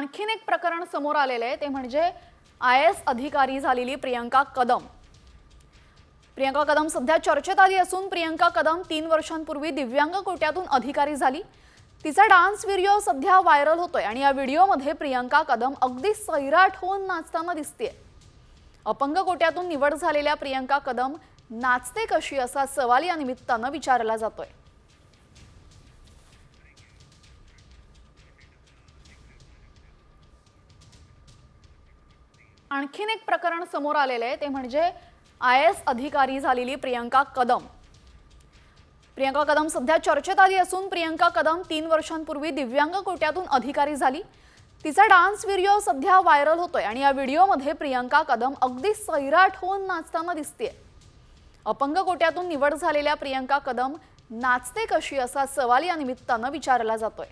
आणखीन एक प्रकरण समोर आलेले आहे ते म्हणजे IAS अधिकारी झालेली प्रियंका कदम। प्रियंका कदम सध्या चर्चेत आली असून प्रियंका कदम 3 वर्षांपूर्वी दिव्यांग कोट्यातून अधिकारी झाली। तिचा डान्स व्हिडिओ सध्या व्हायरल होतोय आणि या व्हिडिओमध्ये प्रियंका कदम अगदी सैराट होऊन नाचताना दिसतेय। अपंग कोट्यातून निवड झालेल्या प्रियंका कदम नाचते कशी असा सवाल या निमित्ताने विचारला जातोय। आणखीन एक प्रकरण समोर आलेले आहे ते म्हणजे IAS अधिकारी झालेली प्रियंका कदम। प्रियंका कदम सध्या चर्चेत आली असून प्रियंका कदम 3 वर्षांपूर्वी दिव्यांग कोट्यातून अधिकारी झाली। तिचा डान्स व्हिडिओ सध्या व्हायरल होतोय आणि या व्हिडिओमध्ये प्रियंका कदम अगदी सैराट होऊन नाचताना दिसतेय। अपंग कोट्यातून निवड झालेल्या प्रियंका कदम नाचते कशी असा सवाल या निमित्ताने विचारला जातोय।